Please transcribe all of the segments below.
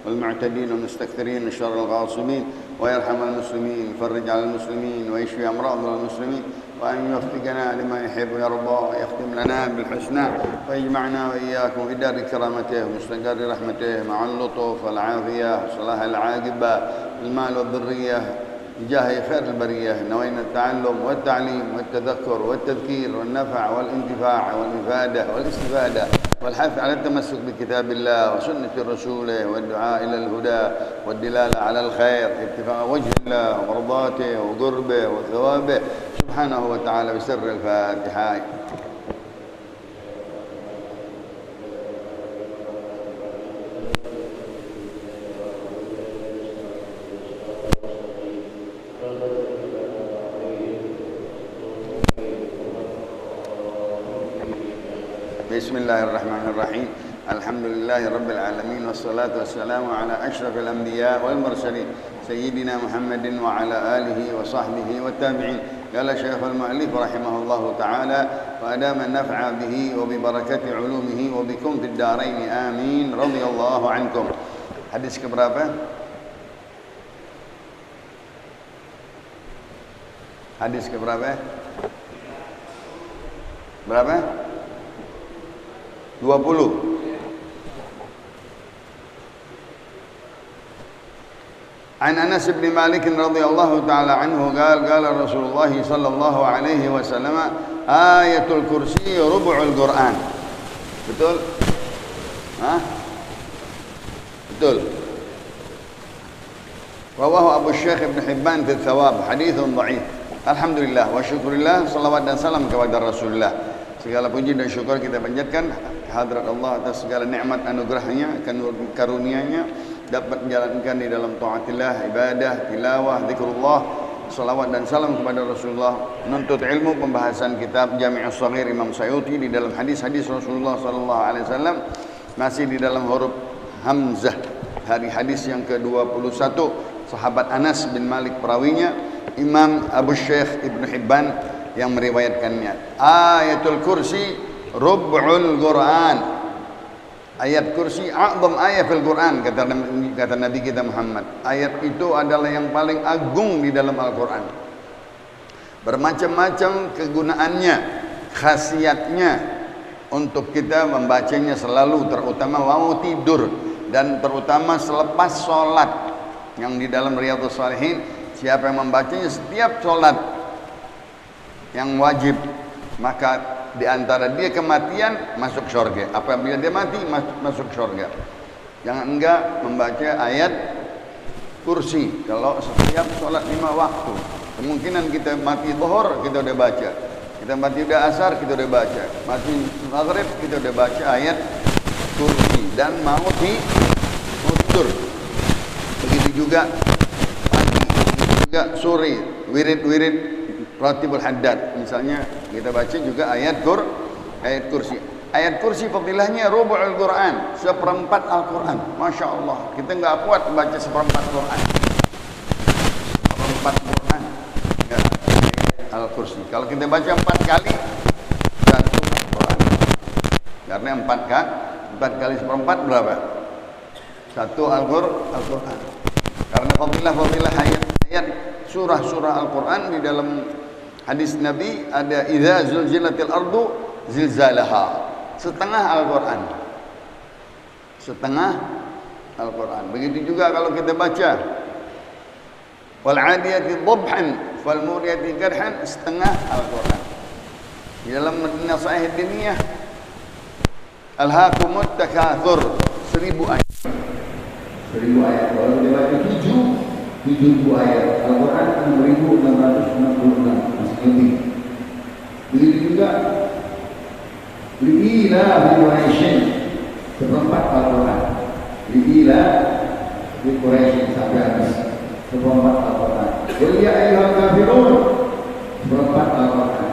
والمعتدين والمستكثرين من شر الغاصبين ويرحم المسلمين ويفرج على المسلمين ويشفي أمراض المسلمين وأن يوفقنا لما يحب ويرضى ويختم لنا بالحسنى ويجمعنا وإياكم في دار كرامته ومستقر رحمته مع اللطف والعافية وصلاح العاقبة المال والذرية بجاه خير البرية. نوينا التعلم والتعليم والتذكر والتذكير والنفع والانتفاع والإفادة والاستفادة والحث على التمسك بكتاب الله وسنة رسوله والدعاء إلى الهدى والدلالة على الخير ابتغاء وجه الله ومرضاته وقربه وثوابه سبحانه وتعالى بسر الفاتحة. بسم الله الرحمن الرحيم. الحمد لله رب العالمين والصلاة والسلام على أشرف الأنبياء والمرسلين سيدنا محمد وعلى آله وصحبه والتابعين. قال شيخ المؤلف رحمه الله تعالى وأدام النفع به وببركة علومه وبكم في الدارين آمين رضي الله عنكم. Hadis keberapa? Hadis keberapa? Berapa? 20. عن أنس بن مالك رضي الله تعالى عنه قال رسول الله صلى الله عليه وسلم آية الكرسي ربع القرآن. Betul? Hah? Betul. رواه أبو الشيخ ابن حبان في الثواب حديث ضعيف. Alhamdulillah wa syukurillah, salawat dan salam kepada Rasulullah. Segala puji dan syukur kita panjatkan hadrat Allah atas segala nikmat anugerahnya, karunia-Nya, dapat menjalankan di dalam taatillah, ibadah, tilawah, zikrullah, salawat dan salam kepada Rasulullah. Menuntut ilmu, pembahasan kitab Jami' Shaghir Imam Suyuti di dalam hadis-hadis Rasulullah sallallahu alaihi wasallam, masih di dalam huruf hamzah. Hari hadis yang ke-21, sahabat Anas bin Malik perawinya, Imam Abu Syekh Ibn Hibban yang meriwayatkannya. Ayatul kursi rub'ul Quran. Ayat kursi a'zam ayat fil Quran, kata Nabi kita Muhammad. Ayat itu adalah yang paling agung di dalam Al-Quran. Bermacam-macam kegunaannya, khasiatnya untuk kita membacanya selalu, terutama mau tidur dan terutama selepas sholat. Yang di dalam Riyadhus Shalihin, siapa yang membacanya setiap sholat yang wajib, maka di antara dia kematian masuk surga. Apabila dia mati masuk surga. Jangan enggak membaca ayat kursi kalau setiap sholat 5 waktu. Kemungkinan kita mati zuhur kita udah baca, kita mati udah asar kita udah baca, mati maghrib kita udah baca ayat kursi, dan mau tidur. Begitu juga pagi, begitu juga sore, wirid-wirid Ratibul Haddad misalnya kita baca juga ayat kursi. Ayat kursi fadilahnya rubu'ul Quran, seperempat Al-Quran. Masya Allah, kita nggak kuat baca seperempat Quran. Seperempat Quran ya, Al-Kursi. Kalau kita baca 4 kali satu Al-Quran. Karena 4 kali seperempat berapa? Satu Al-Quran. Karena fadilah ayat surah-surah Al-Quran di dalam hadis Nabi ada idza zulzilatil ardu zilzalaha, setengah Al-Quran. Setengah Al-Quran. Begitu juga kalau kita baca wal 'adiyati dhabhan fal muriyati qarhan, setengah Al-Quran. Di dalam nasihat diniyah alhaakumut takatsur 1000 ayat. 1000 ayat. Kalau kita baca 7 70 ayat. Al-Quran 6.666, masih lebih. Begitu juga Li'ila bi Quraisyin, seperempat Al-Quran. Li'ila bi Quraisyin sampai habis, seperempat Al-Quran. Qul ya ayyuhal kafirun, seperempat Al-Quran.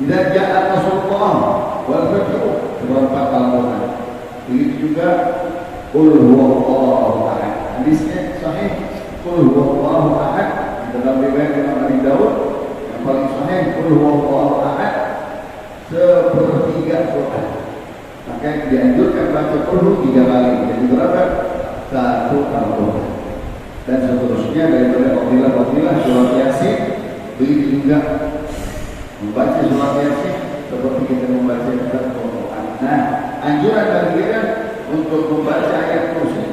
Idza ja'a nasrullah wal fathu, seperempat Al-Quran. Begitu juga Qul huwallahu ahad. Hadisnya sahih, Qul huwallahu ahad. Dalam riwayat Imam Abi Dawud yang paling sahih, Qul huwallahu ahad sepertiga Quran. Maka dianjurkan baca Qul 3 kali. Jadi berapa? 1 Al-Quran. Dan seterusnya daripada fadilah-fadilah surat Yasin. Begitu juga membaca surat Yasin seperti kita membaca Al-Quran. Nah, anjuran bagi kita untuk membaca ayat kursi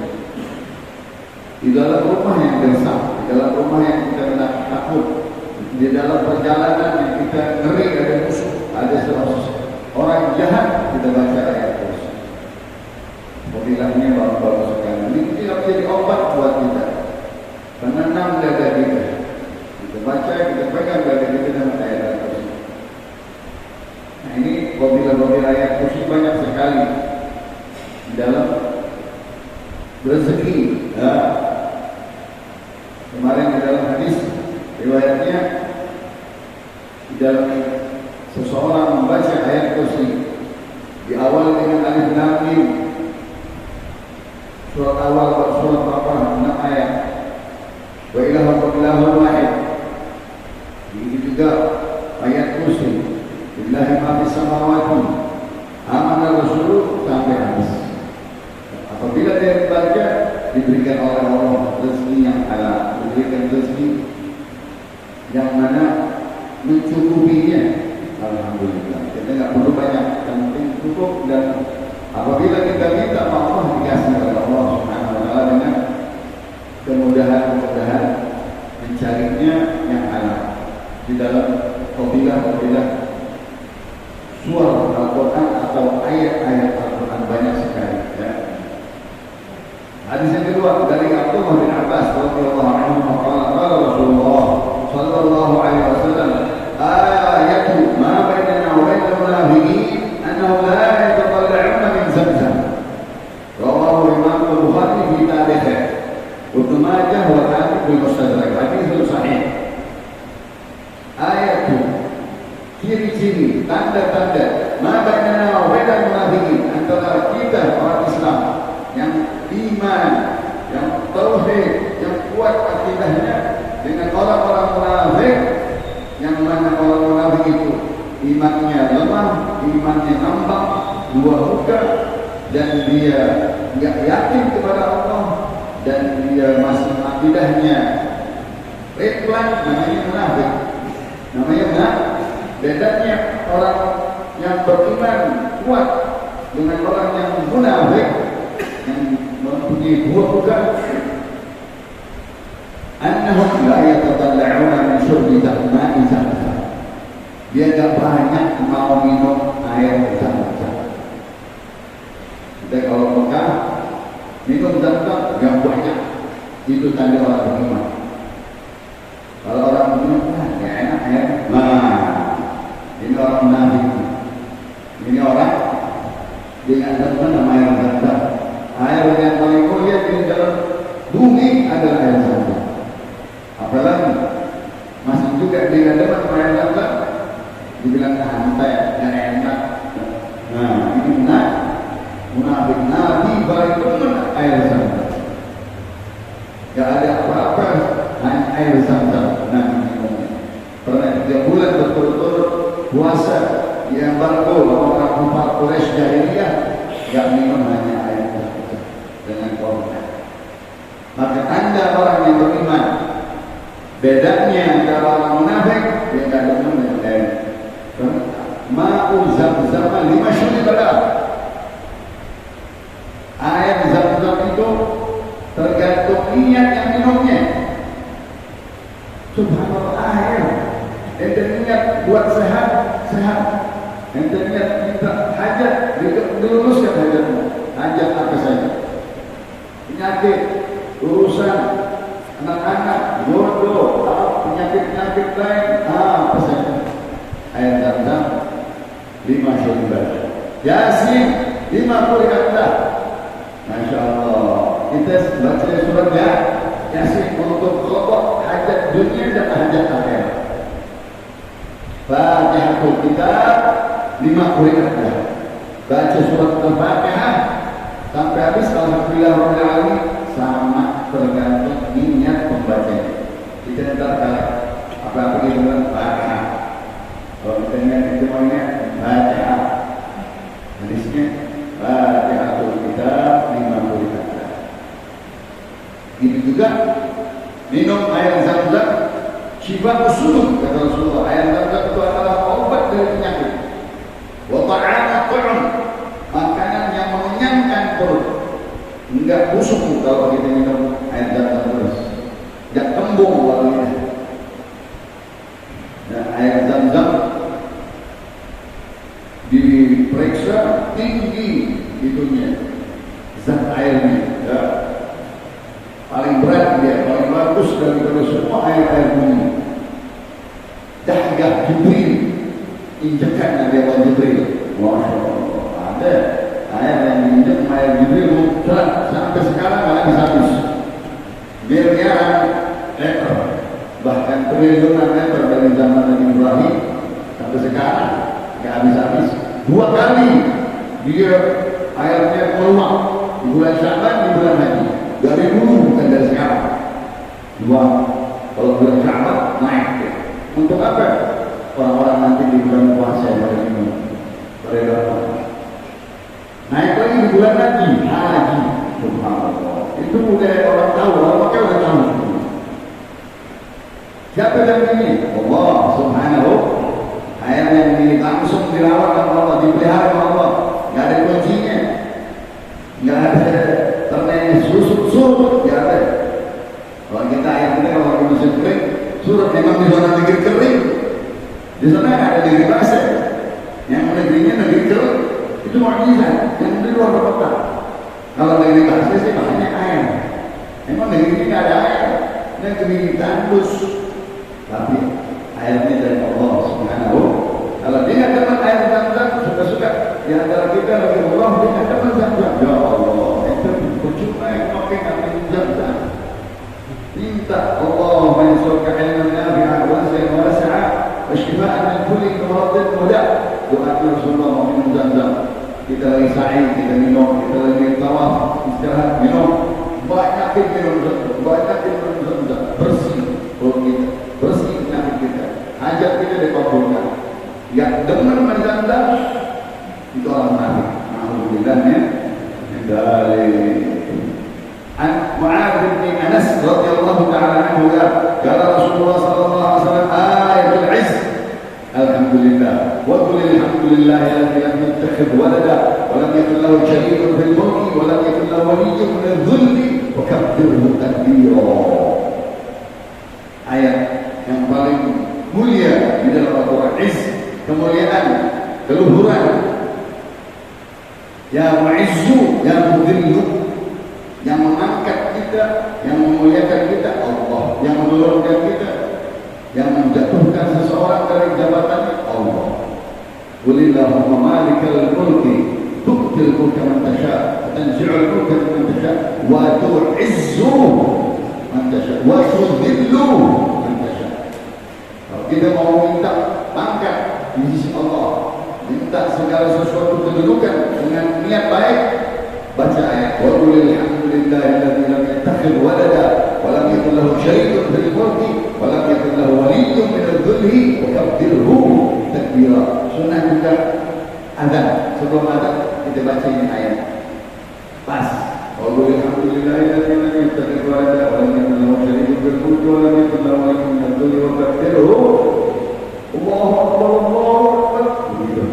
di dalam rumah yang gersam, di dalam rumah yang kita takut, di dalam perjalanan yang kita ngeri ada musuh, ada orang jahat, kita baca ayat kursi. Fadilahnya bagus sekali. Ini tidak menjadi obat buat kita, penenang dada kita. Kita baca, kita pegang dada kita dengan ayat kursi. Nah, ini fadilah ayat kursi banyak sekali di dalam rezeki. Ya. Kemarin di dalam hadis riwayatnya di dalam seseorang membaca ayat kursi di awal dengan alif lam mim, surat awal surat Baqarah 6 ayat, wa ilahukum ilahun wahid. Begitu juga ayat kursi, billahi ma fis samawati amana rasul sampai habis. Apabila dia membaca, diberikan oleh Allah rezeki yang halal, diberikan rezeki yang mana mencukupinya. Alhamdulillah. Kita tidak perlu banyak, yang penting cukup. Dan apabila kita minta, Allah dikasih oleh Allah Subhanahu wa taala dengan kemudahan mencarinya yang halal. Di dalam fadilah surah Al-Quran atau ayat-ayat Al-Quran banyak sekali. Ya. Hadis yang kedua dari Abdullah bin Abbas radhiyallahu anhu, qala Rasulullah sallallahu alaihi wasallam, ayatu ma bainana wa bainal munafiqin annahu la yataqalla'una min zamzam. Rawahu Imam Bukhari fi tarikhih, Ibnu Majah wa Hakim fi Mustadrak. Hadis sahih. Ayatu, ciri-ciri, tanda-tanda ma bainana wa bainal munafiqin, antara kita orang Islam yang iman, yang tauhid, yang kuat akidahnya dengan orang-orang munafik, yang mana orang munafik itu imannya lemah, imannya ngambang, dua muka, dan dia tidak yakin kepada Allah, dan dia masih akidahnya red flag, namanya munafik. Namanya munafik. Bedanya orang yang beriman kuat dengan orang yang munafik, yang mempunyai dua muka, annahum la yatatalla'una min syurbi ma'i zamzam. Dia enggak banyak mau minum air zamzam. Kita kalau Mekah minum zamzam enggak banyak, itu tanda orang beriman. Kalau orang beriman, enggak enak air. Nah, ini orang munafik. Ini orang dengan zamzam nama air zamzam. Air yang paling mulia di dalam bumi adalah air zamzam. Apalagi masih juga di hadapan air zamzam dibilang santai, yang enak. Nah, ini munafik. Nabi paling demen air zamzam. Gak ada apa-apa, hanya air zamzam. Nah, pernah 3 bulan berturut-turut puasa di embargo orang kafir Quraisy jahiliyah, gak minum hanya air zamzam dengan korban. Maka tanda orang yang beriman, bedanya antara orang munafik, dia tidak demen dengan air. Ma'u zamzam lima syuribah. Air zamzam itu tergantung niat yang minumnya. Subhanallah, air. Ente niat buat sehat. Ente niat minta hajat, diluluskan hajatmu. Hajat apa saja. Penyakit, urusan anak-anak, jodoh, penyakit-penyakit lain, pesan air Zam-Zam 5 syurga. Yasin 50 kata. Masya Allah. Kita baca suratnya Yasin untuk kelompok hajat dunia dan hajat akhirat. Fatihatul Kitab 50 kata. Baca surat Al-Fatihah sampai habis, alhamdulillah rabbil alamin, sama tergantung niat pembacanya. Kita ntar apa-apa itu kan Fatihah. Kalau kita niat itu maunya Fatihah. Hadisnya Fatihatul Kitab 50 kata. Ini juga minum air Zam-Zam syifa usul, kata Rasulullah. Air Zam-Zam itu adalah obat dari penyakit. Wa ta'am, makanan yang mengenyangkan perut. Enggak busuk kalau kita minum air Zam-Zam terus. Enggak kembung wanginya. Dan air Zam-Zam diperiksa tinggi itunya, zat airnya, ya. Paling berat dia, paling bagus daripada semua air-air bumi. Dahgah Jibril, injekan Nabi Allah Jibril. Masya Allah, ada air yang diinjek air Jibril mutlak sampai sekarang nggak habis-habis. Miliaran meter, bahkan triliunan meter dari zaman Nabi Ibrahim sampai sekarang nggak habis-habis. 2 kali dia airnya keluar, di bulan Syaban, di bulan Haji. Dari dulu bukan dari sekarang. 2, kalau bulan Syaban naik ya. Untuk apa? Orang-orang nanti di bulan puasa pada minum, pada dapat. Naik lagi di bulan Haji. Subhanallah. Itu udah orang tahu, orang pakai udah tahu. Siapa yang ini? Allah Subhanahu. Air yang ini langsung dirawat oleh Allah, dipelihara oleh Allah, nggak ada kuncinya, nggak ada ternyata surut, nggak ada. Kalau kita air kita kalau di musim kering, surut memang di zona negeri kering, di sana nggak ada negeri basah, yang negerinya negeri kering, itu mukjizat, yang di luar kota. Kalau negeri basah sih banyak air, memang negeri ini nggak ada air, negeri tandus, tapi airnya dari Allah Subhanahu. Kalau dia nggak dapat air Zam-Zam, suka-suka di antara kita lagi Allah, dia nggak dapat Zam-Zam. Ya Allah, itu percuma yang pakai ngambil Zam-Zam. Minta Allah mensurka ilmu nafi'ah wa wasi'ah wa shifa'an min kulli maradin mudah. Doa Rasulullah minum Zam-Zam. Kita lagi sa'i, kita minum, kita lagi tawaf, istirahat, minum. Banyakin minum Zam-Zam, banyakin minum Zam-Zam. Bersih perut kita, bersih penyakit kita. Hajat kita dikabulkan. Yang demen Zam-Zam itu orang munafik. Alhamdulillahnya dari Mu'adz bin Anas radhiyallahu ta'ala anhu qala Rasulullah sallallahu alaihi wasallam ayatul 'izz. Alhamdulillah wa qul alhamdulillah alladzi lam yattakhidh walada wa lam yakul lahu sharikun fil mulki wa lam yakul lahu waliyyun min adh-dhulli wa kabbirhu takbira. Ayat yang paling mulia di dalam Al-Qur'an, izz, kemuliaan, keluhuran. Ya Mu'izzu, ya Mudhillu, yang mengangkat kita, yang memuliakan kita Allah, yang menurunkan kita, yang menjatuhkan seseorang dari jabatannya Allah. Qulillahumma malikal mulki tu'til mulka man tasha' wa tanzi'ul mulka man tasha' wa tu'izzu man tasha' wa tudhillu man tasha'. Kalau kita mau minta pangkat di sisi Allah, minta segala sesuatu kedudukan dengan niat baik, baca ayat wa qul alhamdulillahilladzi lam yattakhidh walada wa lam yakul lahu sharikun fil mulki wa lam yakul lahu waliyyun min adh-dhulli wa kabbirhu takbira. Sunnah juga azan, sebelum azan kita baca ini ayat. Pas. Wa qul alhamdulillahilladzi lam yattakhidh walada wa lam yakul lahu sharikun fil mulki wa lam yakul lahu waliyyun min adh-dhulli wa kabbirhu Allahu Akbar, Allahu Akbar. Begitu.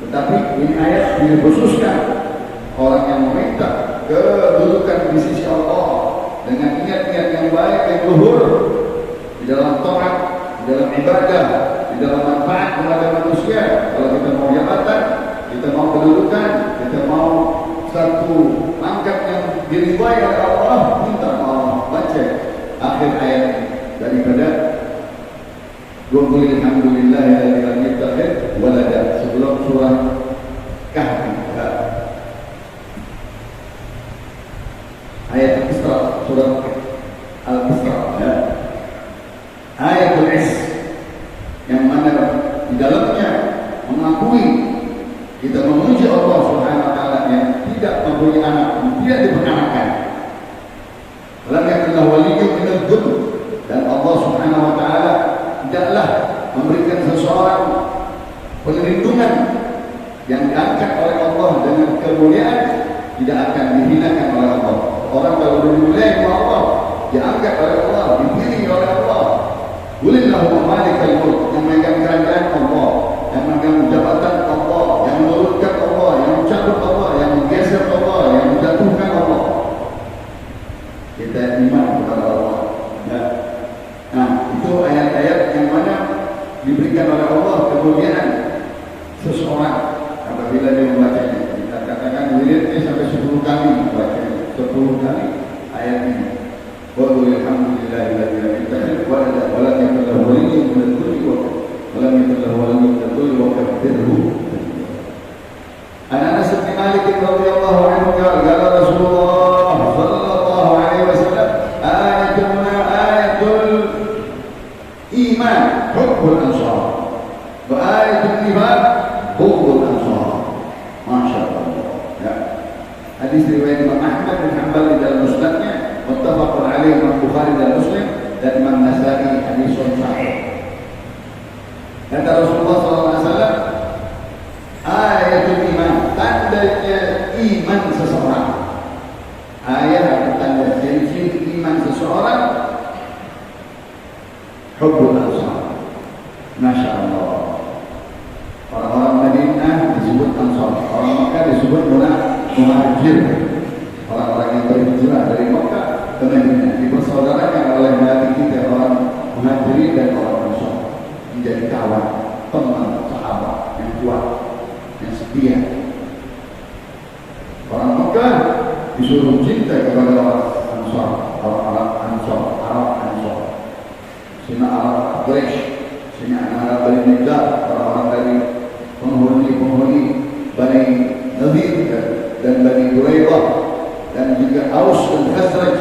Tetapi ini ayat dikhususkan orang yang meminta kedudukan di sisi Allah dengan niat-niat yang baik, yang luhur di dalam taat, di dalam ibadah, di dalam manfaat kepada manusia. Kalau kita mau jabatan, kita mau kedudukan, kita mau satu pangkat yang diridhai oleh Allah, minta Allah, baca akhir ayat daripada Qul alhamdulillahilladzi lam yattakhidh walada, sebelum surah Kahfi. Ayat Al-Isra, surah Al-Isra, ya. Ayatul Is, yang mana di dalamnya mengakui kita memuji Allah Subhanahu wa taala yang tidak mempunyai anak, tidak diperanakan. Lam yakun lahu waliyyun minadh dhulm, dan Allah Subhanahu wa taala tidaklah memberikan seseorang perlindungan yang diangkat oleh Allah dengan kemuliaan, tidak akan dihinakan oleh Allah. Orang kalau dimuliakan oleh Allah, diangkat oleh Allah, dipilih oleh Allah. Qulillahumma malikal mulk, yang memegang kerajaan Allah, yang memegang jabatan Allah, yang menurunkan Allah, yang mencabut Allah, yang menggeser Allah, yang menjatuhkan Allah. Kita iman kepada Allah. Ya. Nah, itu ayat-ayat yang mana diberikan oleh Allah kemuliaan seseorang apabila dia membacanya. Kita katakan wiridnya sampai 10 kali membacanya, 10 kali ayat ini. Wa qul alhamdulillahilladzi lam yattakhidh walada wa lam yakul lahu waliyyun minadh dhulli wa lam yakul lahu waliyyun minadh dhulli wa kabbirhu. An Anas bin Malik radhiyallahu anhu qala Rasulullah sallallahu alaihi wasallam ayatul iman hubbul ansar wa ayatul nifaq bughdul ansar. Masya Allah, ya. Hadis riwayat Imam Ahmad bin Hanbal di dalam musnadnya, muttafaqun alaih, Imam Bukhari dan Muslim, dan Imam Nasai, hadis sahih. Kata Rasulullah SAW, ayatul iman, tandanya iman seseorang. Ayat atau tanda ciri iman seseorang, hubbul ansar. Masya Allah. Orang-orang Madinah disebut Ansar, orang Mekah disebut Muhajir. Orang-orang yang berhijrah dari Mekah ke Madinah dipersaudarakan oleh Nabi kita, orang Muhajirin dan orang Ansar, menjadi kawan, teman, sahabat yang kuat, yang setia. Orang Mekah disuruh cinta kepada orang Ansar, orang Ansar, Arab Ansar, sina Arab Quraisy, sina Arab Bani Najjar, orang-orang dari penghuni Bani Nadir dan Bani Quraidah, dan juga Aus dan Khazraj,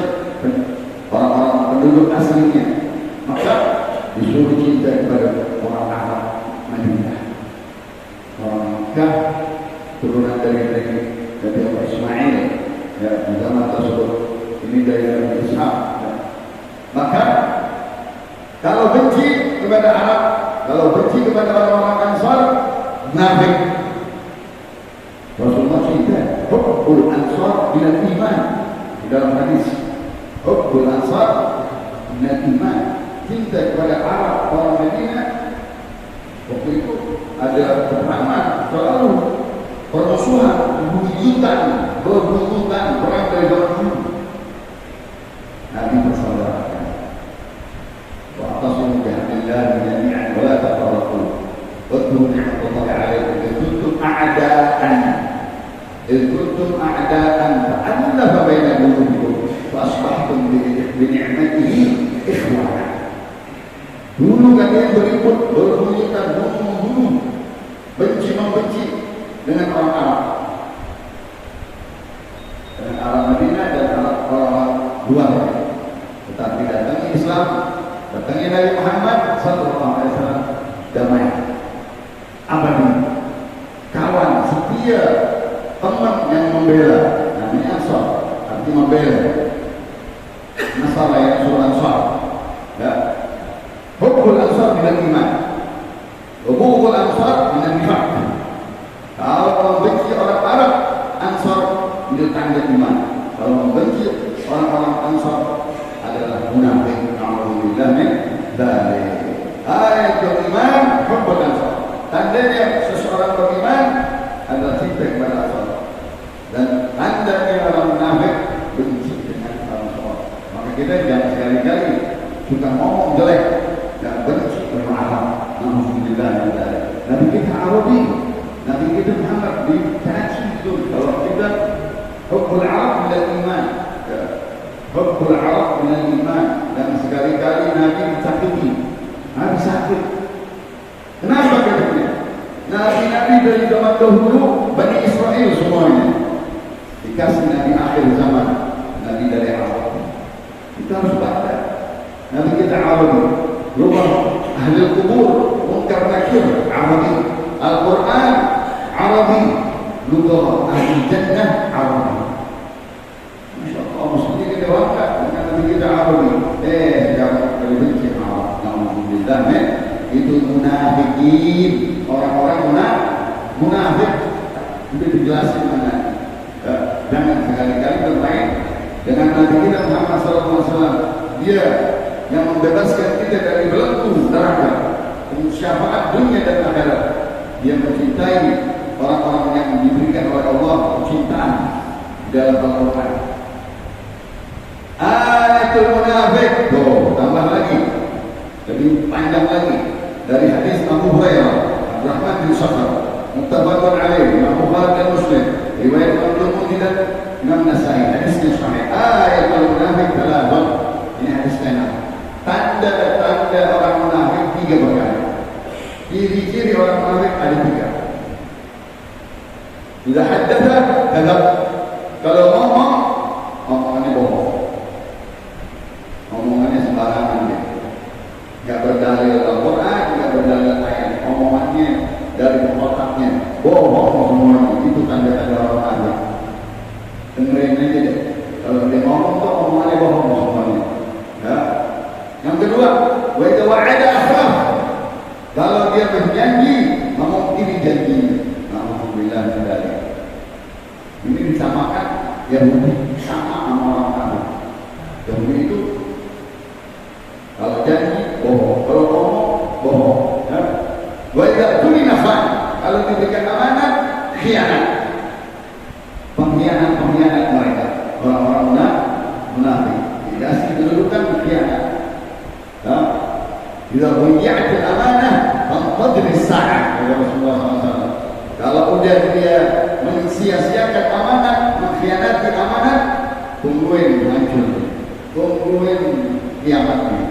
orang-orang penduduk aslinya. Maka disuruh cinta kepada orang Arab Madinah. Orang Mekah turunan dari Nabi Ismail, ya, di zaman tersebut ini dari Nabi Ishaq. Ya. Maka kalau benci kepada Arab, kalau benci kepada orang-orang Ansar, nafik. Rasulullah cinta hubbul ansar minal iman. Di dalam hadis, hubbul ansar minal iman, cinta kepada Arab, orang Madinah. Waktu itu ada peperangan, selalu permusuhan, berbututan, perang dari dahulu. Nabi bersaudarakan. Wa atasimu bihablillahi jami'an wa la tafarraqu. Wadhkuru ni'matallahi 'alaikum idh kuntum a'da'an fa'alafa baina qulubikum fa asbahtum bi ni'matihi ikhwana. Dulu kalian berikut, berbuyutan, bunuh-bunuh, benci-membenci dengan orang Arab, dengan Arab Madinah dan Arab orang-orang luar. Tetapi datangnya Islam, datangnya Nabi Muhammad SAW, damai. Apa ini? Kawan setia, teman yang membela, namanya Ansar, artinya membela. Nasara yang surah Ansar, ya. Hubbul ansar minal iman, hubul ansar minal nifaq. Kalau membenci orang Arab, Ansar itu tanda iman. Kalau membenci orang-orang Ansar adalah munafik. Alhamdulillah min dzalik. Ayatul iman hubbul ansar. Tandanya seseorang beriman adalah cinta kepada Ansar. Dan tandanya orang munafik benci dengan Ansar. Maka kita jangan sekali-kali suka ngomong jelek dan benci dengan Arab. Alhamdulillah min dzalik. Nabi kita Arabi, Nabi kita Muhammad dikaji itu. Kalau kita hubbul Arab minal iman, ya. Hubbul Arab minal iman. Dan sekali-kali Nabi disakiti. Nabi sakit. Kenapa katanya? Nabi-nabi dari zaman dahulu Bani Israel semuanya dikasih Nabi akhir zaman, Nabi dari Arab. Kita harus baca. Nabi kita Arabi, rumah ahli kubur, munkar nakir Arabi, Al-Quran Arabi, lughah ahli jannah Arabi. Masya Allah, mesti kita baca dengan Nabi kita Arabi. Jangan benci Arab. Alhamdulillah, itu munafikin, orang-orang munafik. Itu dijelasin mana. Jangan sekali-kali bermain dengan Nabi kita Muhammad SAW. Dia yang membebaskan kita dari belenggu neraka, syafaat dunia dan akhirat. Dia mencintai orang-orang yang diberikan oleh Allah kecintaan dalam Al-Quran. Ayatul munafik. Tambah lagi, lebih panjang lagi dari hadis Abu Hurairah Abdurrahman bin Sakhar, muttafaqun alaih, Imam Bukhari dan Muslim, riwayat Ibnu Munzir, Imam Nasai, hadisnya sahih. Ayatul munafik thalathah. Ini hadis ke-6. Tanda-tanda orang munafik 3 perkara. Ciri-ciri orang munafik ada 3. Idza haddatsa kadzab. Kalau ngomong, omongannya bohong. Omongannya sembarangan dia. Enggak berdalil Al-Quran, enggak berdalil ayat. Omongannya dari otaknya bohong semuanya. Itu tanda-tanda orang munafik. Dengerin aja deh. Kalau dia ngomong tuh omongannya bohong semuanya. Ya. Yang kedua, wa idza wa'ada akhlaf. Kalau dia berjanji, memungkiri janjinya. Alhamdulillah dari. Ini disamakan Yahudi sama orang kafir. Yahudi itu kalau janji bohong, kalau ngomong bohong. Ya. Wa idza tumina khan. Kalau diberikan amanat, khianat. Pengkhianat mereka. Orang-orang munafik dikasih kedudukan khianat. Bila bunya'atil amanah fantadri as-sa'ah, kata Rasulullah SAW. Kalau udah dia mensia-siakan amanat, mengkhianati amanat, tungguin hancur, tungguin kiamatnya.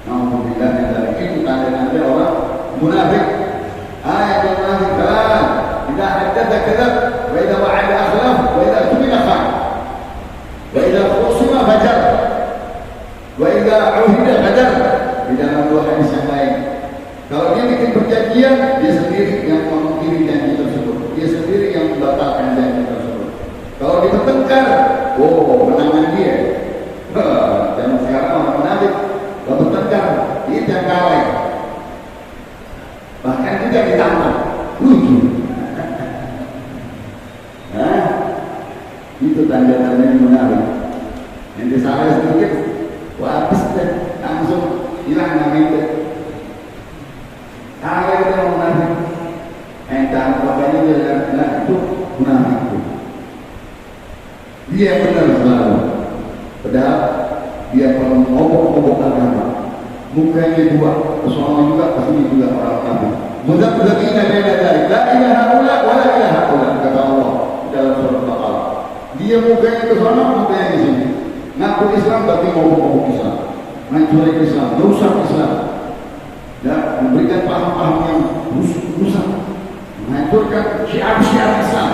Alhamdulillah dari itu tanda-tanda orang munafik. Ayatul munafik kalam. Idza haddatsa kadzab, wa idza wa'ada akhlaf, wa idza tumina khan, wa idza khusima fajar, wa idza uhida qadar. Di dalam 2 hadis yang lain, kalau dia bikin perjanjian, dia sendiri yang memungkiri janji tersebut, dia sendiri yang membatalkan janji tersebut. Kalau dia bertengkar, menangan dia. Jangan sekarang orang munafik kalau bertengkar, dia yang kalah, bahkan juga ditambah lucu. Itu tanda-tanda munafik. Yang disalah sedikit, habis deh, langsung hilang nama itu. Kalau itu orang munafik, entah pokoknya dia itu munafik itu. Dia benar selalu, padahal dia kalau ngobok-ngobok agama, mukanya 2, kesono juga, kesini juga orang kafir. Mudzabdzabina baina dzalik, la ilaha illa wa la ilaha illa, kata Allah dalam surat Al-Baqarah. Dia mukanya kesono, mukanya di sini. Ngaku Islam tapi ngobok-ngobok Islam. Menghancurin Islam, merusak Islam, ya, memberikan paham-paham yang rusak, menghancurkan syiar-syiar Islam,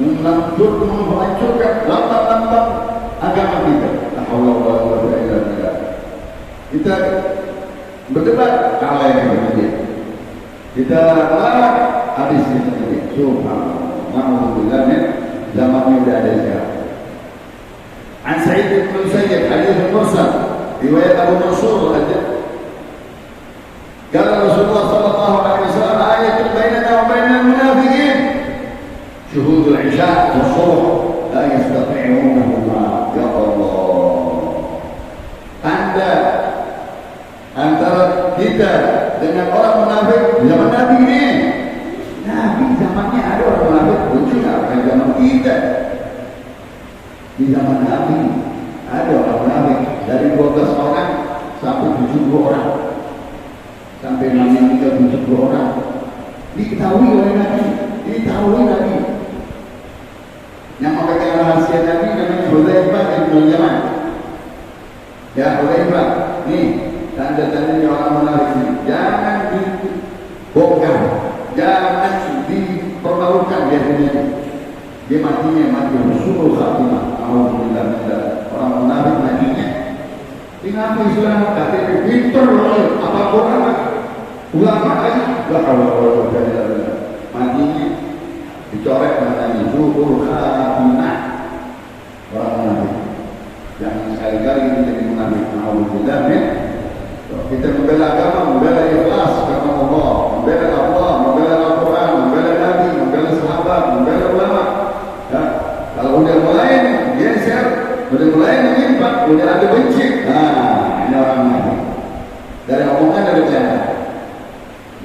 menghancurkan lambang-lambang agama kita. Kita berdebat, kalah yang dia. Kita melarang, hadis kita sendiri. Subhanallah, alhamdulillah, zamannya sudah ada sekarang. An Sa'id bin Musayyib, hadis mursal, riwayat Abu Mansur aja. Kata Rasulullah sallallahu alaihi wasallam, ayatul bainana wa bainal munafiqin syuhudul isya wa subh la yastati'unahuma. Ya Allah, tanda antara kita dengan orang munafik zaman Nabi ini. Nabi zamannya ada orang munafik, lucu nggak? Zaman kita di zaman Nabi ada orang munafik dari 12 orang sampai 70 orang, sampai namanya 70 orang diketahui oleh Nabi, yang memegang yang rahasia Nabi namanya Hudzaifah bin Yaman. Ya Hudzaifah, nih tanda-tandanya orang munafik ini. Jangan dibongkar, jangan dipermalukan dia dunia. Dia matinya mati husnul khatimah. Alhamdulillah. Orang munafik matinya. Kenapa Islam KTP pintar loh? Apa Quran? Ulama aja. La haula wala quwwata illa billah. Matinya dicoret namanya husnul khatimah. Orang munafik. Jangan sekali-kali menjadi munafik. Alhamdulillah. Kita membela agama, membela ikhlas karena Allah, membela Allah, membela Al-Quran, membela Nabi, membela sahabat, membela ulama. Ya. Kalau udah mulai geser, udah mulai menyimpang, udah ada benci. Nah, ini orang munafik. Dari omongan ada kelihatan,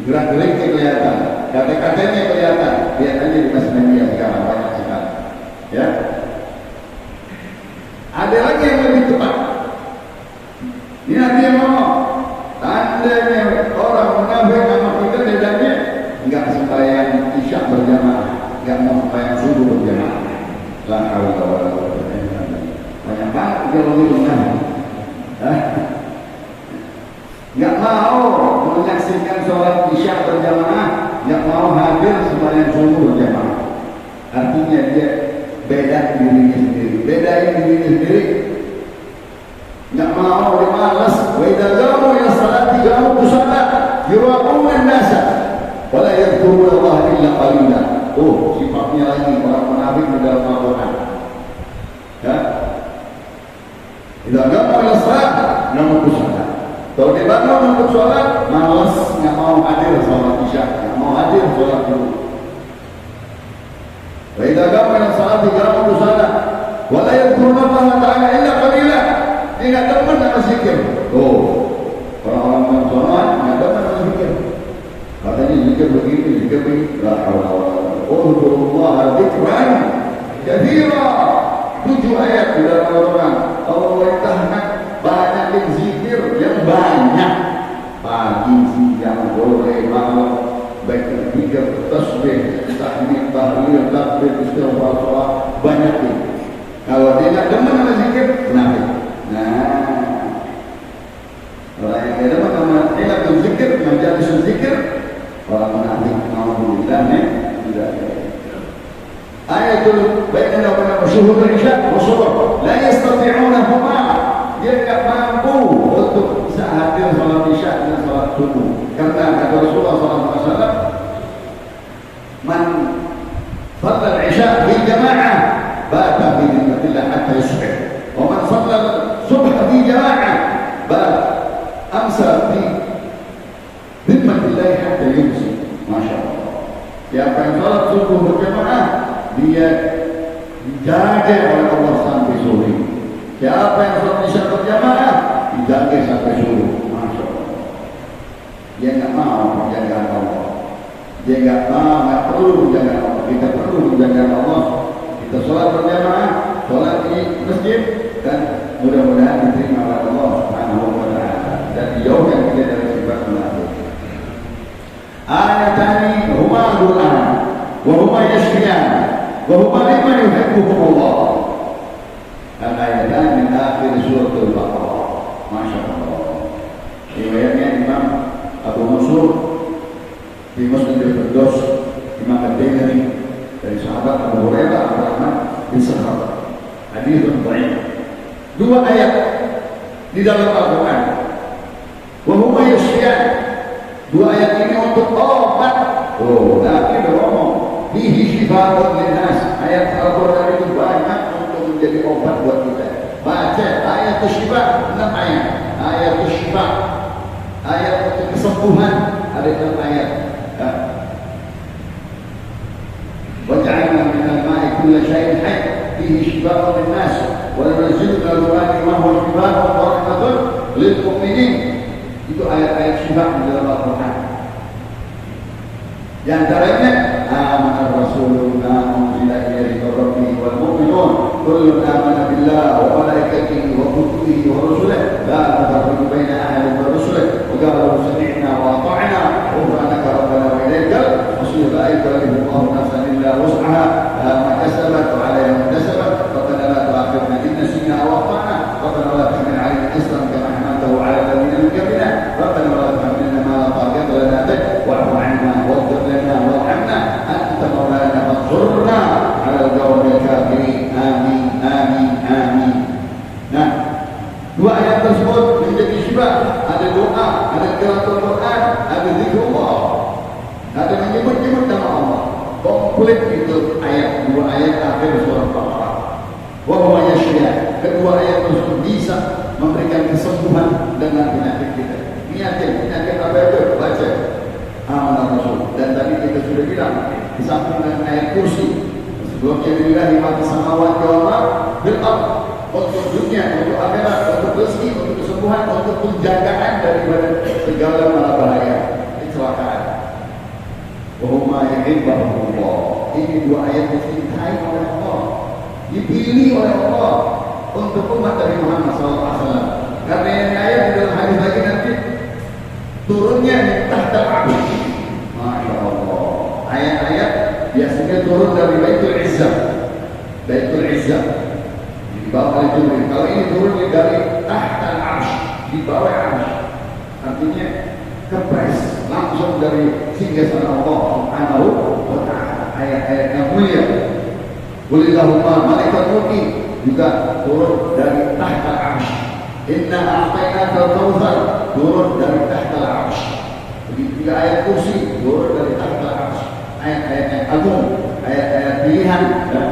gerak-geriknya kelihatan, kata-katanya kelihatan. Lihat aja di mass media sekarang banyak sekali. Ya. Ada lagi yang lebih tepat. Ini Nabi yang ngomong. Tandanya orang munafik sama kita bedanya enggak sembahyang isya berjamaah, enggak mau sembahyang subuh berjamaah. La haula wala quwwata illa billah. Banyak banget kalau itu munafik. Enggak mau menyaksikan sholat isya berjamaah, enggak mau hadir sembahyang subuh berjamaah. Artinya dia beda dirinya sendiri, bedain dirinya sendiri. Enggak mau, dia malas. Wa idza qamu ila salati qamu kusala yuraquna an-nasa wa la yadhkuruna Allah illa qalila. Oh, sifatnya lagi orang munafik di dalam Al-Qur'an. Ya. Idza qamu ila salati qamu kusala. Kalau dia bangun untuk sholat, malas, enggak mau hadir sholat isya, enggak mau hadir sholat subuh. Wa idza qamu ila salati qamu kusala wa la yadhkuruna Allah ta'ala illa qalila. Dia nggak teman sama zikir. Oh, orang-orang sholat nggak teman sama zikir. Katanya zikir begini, zikir begini. La haula wala quwwata. Udhkurullah dzikran katsira. 7 ayat di dalam Al-Quran. Allah perintahkan banyak zikir yang banyak. Pagi, siang, sore, malam, baik zikir, tasbih, tahmid, tahlil, takbir, istighfar, salat, banyak ini. Kalau dia nggak teman sama zikir, kenapa? Nah, orang yang ada nama ilmu zikir, majalis zikir, orang munafik, alhamdulillah tidak. Ayatul bainana wa bainal syuhur isya wa subh, la yastati'unahuma. Dia tidak mampu untuk bisa hadir salat isya dan salat subuh. Karena kata Rasulullah SAW, man shalla al-isya bil jama'ah bata fi dhimmatillah hatta yusbih. Wa man shalla subh fi jama'ah bal amsa fi dhimmatillah hatta yumsi. Masya Allah. Siapa yang salat subuh berjamaah, dia dijaga oleh Allah sampai sore. Siapa yang salat isya berjamaah, dijaga sampai sore. Masya Allah. Dia nggak mau menjaga Allah. Dia nggak perlu menjaga Allah. Kita perlu menjaga Allah. Kita salat berjamaah, salat di masjid, dan mudah-mudahan diterima oleh Allah Subhanahu wa taala dan dijauhkan kita dari sifat munafik. Ayatani huma Quran wa huma yashfiyan wa huma liman yuhibbuhum Allah. Ayatan min akhir surah Al-Baqarah. Masya Allah. Riwayatnya Imam Abu Mansur di Musnad al-Firdaus, Imam Al-Baihaqi dari sahabat Abu Hurairah Abdurrahman bin Sakhar. Hadis dhaif. 2 ayat di dalam Al-Quran. Wa huma yashfiyan. 2 ayat ini untuk obat. Oh, Nabi ngomong, bihi shifaa'un linnas. Ayat Al-Quran itu banyak untuk menjadi obat buat kita. Baca ayat syifa, 6 ayat. Ayat syifa, ayat untuk kesembuhan, ada 6 ayat. Wa ja'alna minal ma'i kulla syai'in hayy bihi shifaa'un linnas. وَنَنَزِّلُ مِنَ الْقُرْآنِ مَا هُوَ شِفَاءٌ وَرَحْمَةٌ لِلْمُؤْمِنِينَ. Itu ayat-ayat syifa di dalam Al-Quran. Di antaranya amana rasuluna unzila ilaihi min rabbih wal mu'minun kullun amana billahi wa malaikatihi wa kutubihi wa rusulihi la nufarriqu baina ahadin min rusulihi wa qalu sami'na wa ata'na ghufranaka rabbana wa ilaikal masir. La yukallifu Allahu nafsan illa wus'aha laha ma kasabat wa 'alayha ma iktasabat wa huwa yashfi'. Kedua ayat tersebut bisa memberikan kesembuhan dengan penyakit kita. Penyakit apa itu? Baca amanah Rasul. Dan tadi kita sudah bilang di samping dengan ayat kursi, sebelumnya lillahi ma fis samawati wa ma fil ardh, untuk dunia, untuk akhirat, untuk rezeki, untuk kesembuhan, untuk penjagaan daripada segala bahaya, kecelakaan. Wa huma yuhibbullah. Ini dua ayat dicintai oleh Allah, dipilih oleh Allah untuk umat dari Muhammad SAW. Karena yang ayat di dalam hadis lagi nanti turunnya di tahta al-'arsy. Masya Allah. Ayat-ayat biasanya turun dari Baitul Izzah. Baitul Izzah di bawah Jibril. Kalau ini turun dari tahta al-'arsy, di bawah al-'arsy. Artinya kepres langsung dari singgasana Allah Subhanahu wa Ta'ala. Ayat-ayat yang mulia. Qulillahumma malaikat mulki juga turun dari tahta al-'arsy. Inna a'tainaka al-kautsar turun dari tahta al-'arsy. Jadi tiga ayat kursi turun dari tahta al-'arsy. Ayat-ayat yang agung, ayat-ayat pilihan, ya.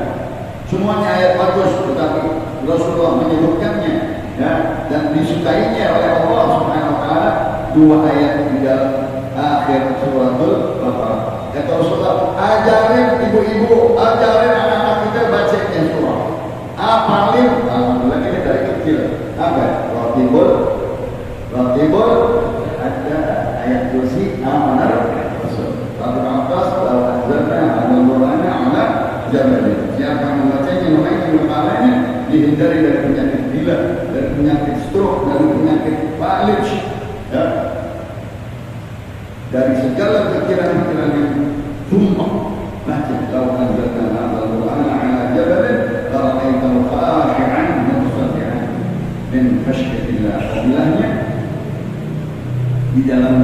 Semuanya ayat bagus, tetapi Rasulullah menyebutkannya, ya, dan disukainya oleh Allah Subhanahu wa Ta'ala dua ayat di dalam akhir suratul Baqarah. Kata Rasulullah, ajarin ibu-ibu, ajarin anak-anak kita bacanya surah. Apalin, alhamdulillah ini dari kecil. Apa? Ratibul, ada ayat kursi amanar Rasul. Lalu atas bahwa azabnya al-Qur'ana ala jabal. Siapa yang membacanya, memahaminya, dihindari dari penyakit gila, dari penyakit stroke, dari penyakit falij, ya, dari segala pikiran-pikiran yang sumpah. Baca kalau anzalna al-Qur'ana ala jabal lara'aitahu khashi'an mutasadi'an min khashyatillah. Bilangnya di dalam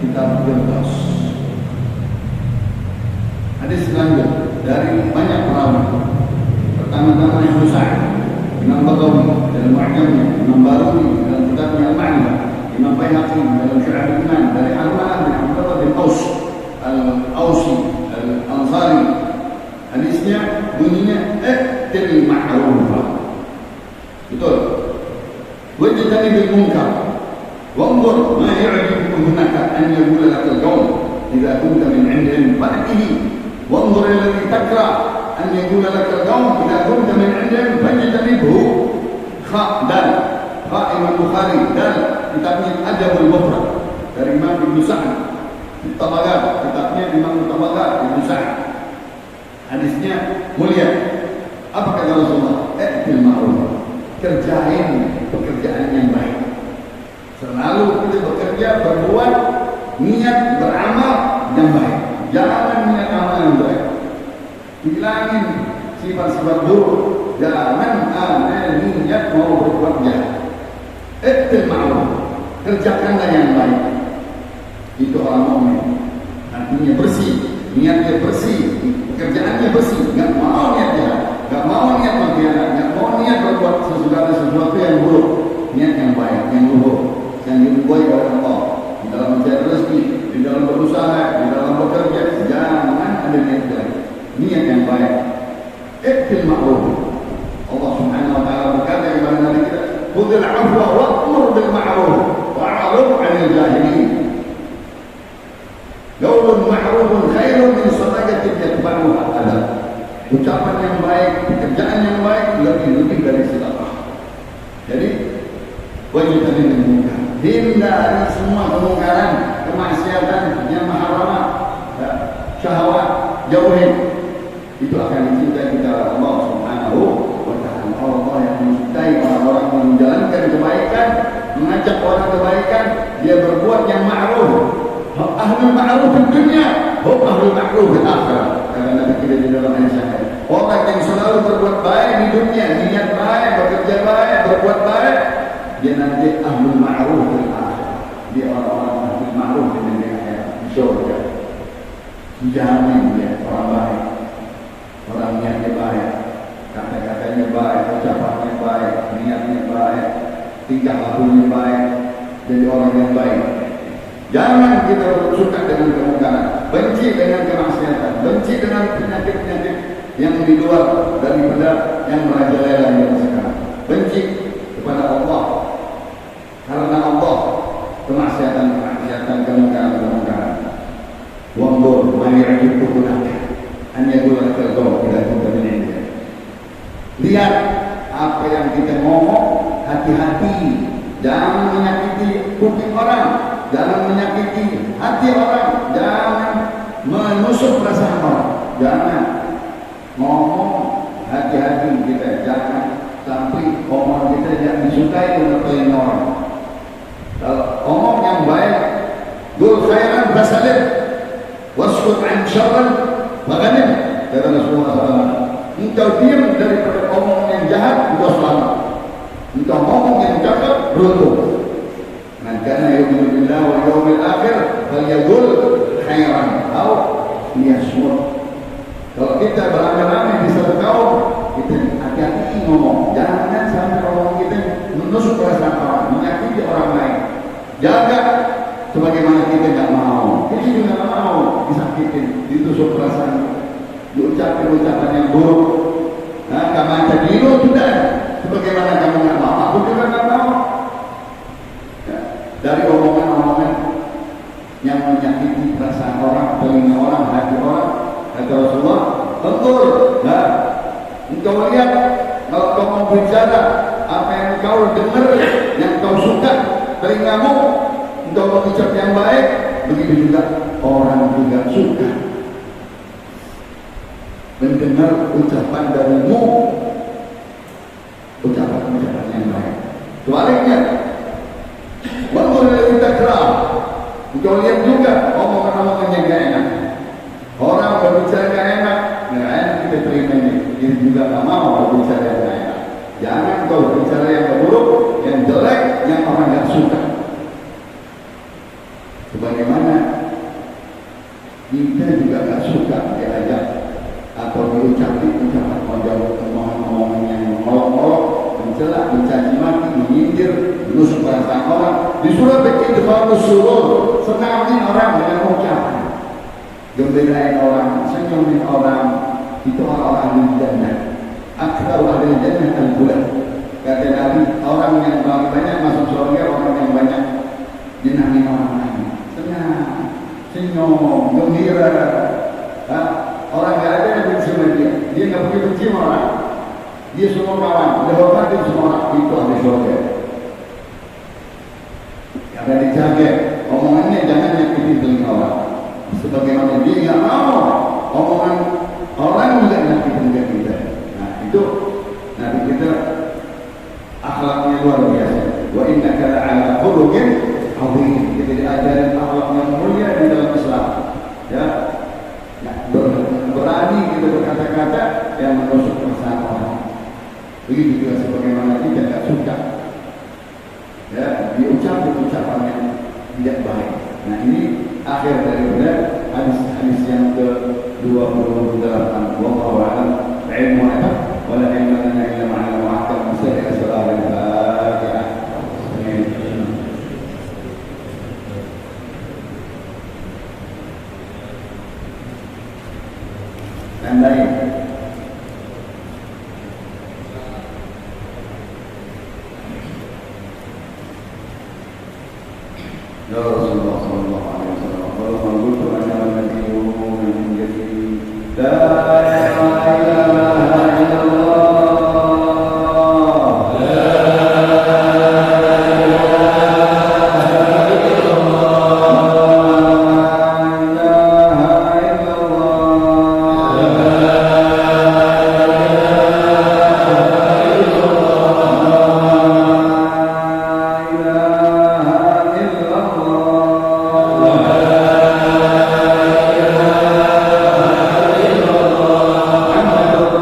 kitab Firdaus. Hadis selanjutnya dari banyak perawi. Pertama-tama yang Sa'd, Imam Baghawi dalam Mu'jamnya, Imam Baruni dalam kitabnya Al-Ma'rifah, Imam Baihaqi dalam Syu'ab al-Iman, dari Al-Ma'an bin Abdullah bin Aus Al-Ausi Al-Ansari. Hadisnya bunyinya i'til ma'rufah. Betul. Wajtanibil munkar. Wanzur ma yu'jibuka hunaka an yaqula laka al-qawm idza kunta min 'indihim fa'tihi. Wanzur alladhi takra an yaqula laka al-qawm idza kunta min 'indihim fajtanibhu. Dan Imam Bukhari dan kitabnya Adabul Mufrad dari Imam Ibnu Sa'd. Tabaqat, kitabnya Imam Tabaqat Ibnu Sa'd. Hadisnya mulia. Apa kata Rasulullah? I'til ma'ruf. Kerjain pekerjaan yang baik. Selalu kita bekerja, berbuat, niat, beramal yang baik. Jangan niat amal yang baik. Hilangin sifat-sifat buruk. Jangan ada niat mau berbuat jahat. I'til ma'ruf. Kerjakanlah yang baik. Itu orang mukmin. Artinya bersih, niatnya bersih, pekerjaannya bersih, nggak mau niat jahat, nggak mau niat mengkhianat, nggak mau niat berbuat sesuatu yang buruk. Niat yang baik, yang luhur, yang diridhoi oleh Allah di dalam mencari rezeki, di dalam berusaha, di dalam bekerja. Jangan ada niat jahat, niat yang baik. I'til ma'ruf. Allah Subhanahu wa Ta'ala berkata kepada Nabi kita, khudhil 'afwa wa'mur bil ma'ruf wa'rid 'anil jahilin. Qaulun ma'rufun khairun min sadaqatin yatba'uha adab. Ucapan yang baik, pekerjaan yang baik lebih dari sedekah. Jadi wajibkan munkar. Hindari semua kemungkaran, kemaksiatan, yang haram, syahwat, jauhin. Itu akan dicintai kita Allah Subhanahu wa Ta'ala. Allah yang mencintai orang-orang yang menjalankan kebaikan, mengajak orang kebaikan, dia berbuat yang ma'ruf. Ahlul ma'ruf di dunia, ahlul ma'ruf di akhirat. Kata Nabi kita di dalam hadis sahih. Orang yang selalu berbuat baik di dunia, niat baik, bekerja baik, berbuat baik, dia nanti ahlul ma'ruf di akhirat. Dia orang-orang ahlul ma'ruf di dunia akhirat, di surga. Dijamin dia orang baik, orang niatnya baik, kata-katanya baik, ucapannya baik, niatnya baik, tingkah lakunya baik, jadi orang yang baik. Jangan kita suka dengan kemungkaran, benci dengan kemaksiatan, benci dengan penyakit-penyakit yang di luar daripada yang merajalela yang sekarang. Benci kepada Allah karena Allah, kemaksiatan, kemungkaran. Wandur ma yu'jibuka an yaqula al-qawl ila kunta. Lihat apa yang kita ngomong, hati-hati, jangan menyakiti kuping orang, jangan menyakiti hati orang, jangan menusuk perasaan orang, jangan ngomong, hati-hati kita, jangan sampai omongan kita yang disukai oleh telinga orang. Kalau omong yang baik, qul khairan fasalih waskut an syarran faghanim, kata Rasulullah SAW. Engkau diam daripada omong yang jahat, engkau selamat. Engkau ngomong yang cakap, beruntung. Man kana yu'minu billahi wal yawmil akhir falyaqul khairan aw liyasmut. Kalau kita beramai-ramai di satu kaum, kita hati-hati ngomong. Jangan sampai omong kita menusuk perasaan orang, menyakiti orang lain. Jaga sebagaimana kita tidak mau. Kita juga tidak mau disakitin, ditusuk perasaan, diucapkan ucapan yang buruk. Nah, kamu jadi sudah. Sebagaimana kamu tidak mau, aku juga tidak mau. Ya, dari omongan-omongan yang menyakiti perasaan orang, telinga orang, hati orang, kata Rasulullah, tentur. Nah, engkau lihat kalau kau mau bicara, apa yang kau dengar, yang kau suka, telingamu, engkau mengucap yang baik, begitu juga orang juga suka mendengar ucapan darimu, ucapan-ucapan yang baik. Sebaliknya, walaupun kita keram, engkau lihat juga omongan-omongan yang gak enak. Orang berbicara gak enak, gak enak kita terima ini. Kita juga gak mau berbicara yang gak enak. Jangan kau berbicara yang buruk, yang jelek, yang orang gak suka. Sebagaimana kita juga gak suka diajak atau diucapi ucapan omongan yang mengolok-olok, mencela, mencaci maki, menyindir, menusuk perasaan orang. Disuruh bikin default surur, senangin orang dengan ucapan, gembirain orang, senyumin orang. Itu orang-orang di jannah. Akhirul ahli jannah al-bulan. Kata Nabi, orang yang paling banyak masuk surga, orang yang banyak nyenangin orang lain. Senang, senyum, gembira. Orang gak ada yang benci sama dia gak pergi benci sama orang. Dia semua kawan, dia hormatin semua orang. Itu ahli surga. Akan dijaga omongannya, jangan nyakiti telinga orang. Sebagaimana dia gak mau omongan orang juga nyakiti telinga kita. Nah itu Nabi kita akhlaknya luar biasa. Wa innaka la'ala khuluqin 'azim. Kita diajarin akhlak yang mulia di dalam Islam. Ya. Berani kita berkata-kata yang menusuk perasaan orang. Begitu juga sebagaimana kita tidak suka ya diucapkan ucapan yang tidak baik. Nah ini akhir daripada hadis yang ke-28. Wallahu a'lam. Ilmu apa? Wala ilma lana illa ma 'allamtana. Assalamualaikum warahmatullahi wabarakatuh. Andai ya Rasulullah sallallahu alaihi wasallam kalau mengutu ajaran Nabi yang menjadi la ilaha illallah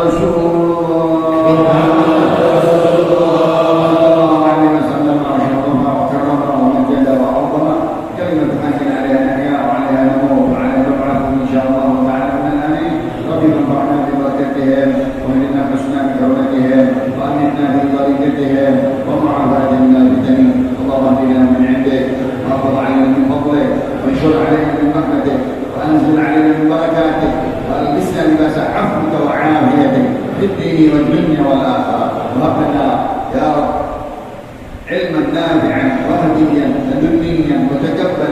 Rasul في الدين والدنيا والآخرة. وهب لنا يا رب علما نافعا وهديا لدنيا متكبلا